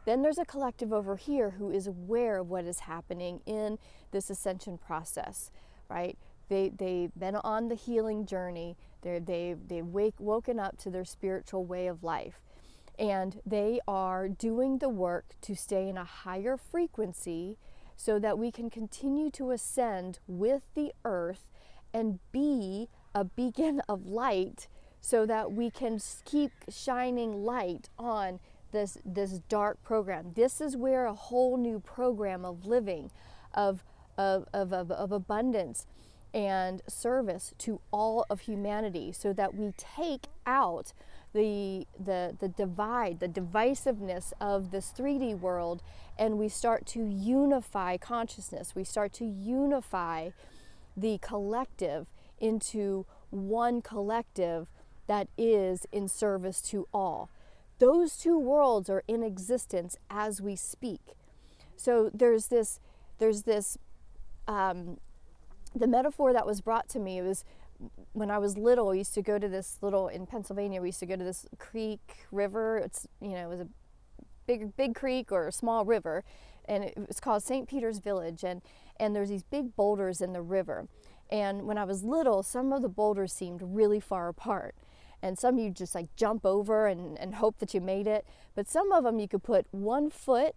Then there's a collective over here who is aware of what is happening in this ascension process, right? They've been on the healing journey. They've woken up to their spiritual way of life. And they are doing the work to stay in a higher frequency so that we can continue to ascend with the earth and be a beacon of light so that we can keep shining light on this dark program. This is where a whole new program of living, of abundance and service to all of humanity, so that we take out the divide, the divisiveness of this 3D world, and we start to unify consciousness. We start to unify the collective into one collective that is in service to all. Those two worlds are in existence as we speak. So there's this the metaphor that was brought to me was when I was little. We used to go to this in Pennsylvania, we used to go to this creek, river. It was a big creek or a small river, and it was called St. Peter's Village, and there's these big boulders in the river. And when I was little, some of the boulders seemed really far apart, and some you just like jump over and hope that you made it. But some of them you could put 1 foot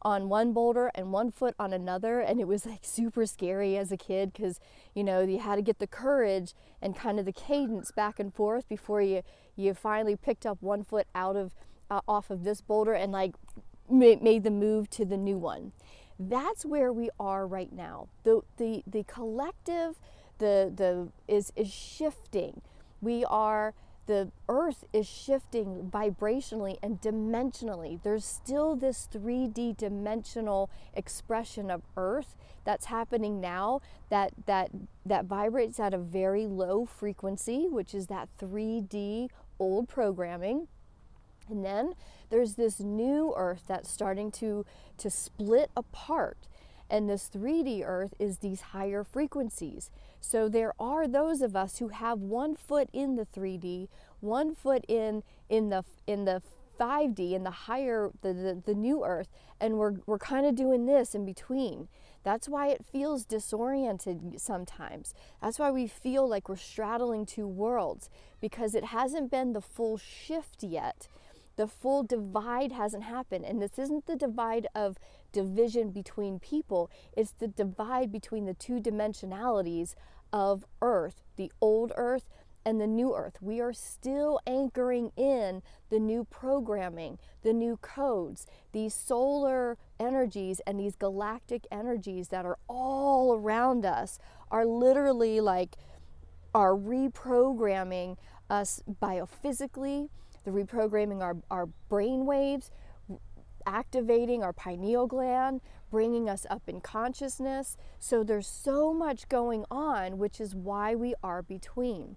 on one boulder and 1 foot on another, and it was like super scary as a kid, because you had to get the courage and kind of the cadence back and forth before you finally picked up 1 foot off of this boulder and like made the move to the new one. That's where we are right now. The collective is shifting. The earth is shifting vibrationally and dimensionally. There's still this 3D dimensional expression of earth that's happening now that vibrates at a very low frequency, which is that 3D old programming. And then there's this new earth that's starting to split apart. And this 3D earth is these higher frequencies. So there are those of us who have 1 foot in the 3D, 1 foot in the 5D, in the higher, the new earth, and we're kind of doing this in between. That's why it feels disoriented sometimes. That's why we feel like we're straddling two worlds, because it hasn't been the full shift yet. The full divide hasn't happened. And this isn't the divide of division between people. It's the divide between the two dimensionalities of earth, the old earth and the new earth. We are still anchoring in the new programming, the new codes, these solar energies and these galactic energies that are all around us are literally are reprogramming us biophysically. They're reprogramming our brain waves, activating our pineal gland, bringing us up in consciousness. So there's so much going on, which is why we are between.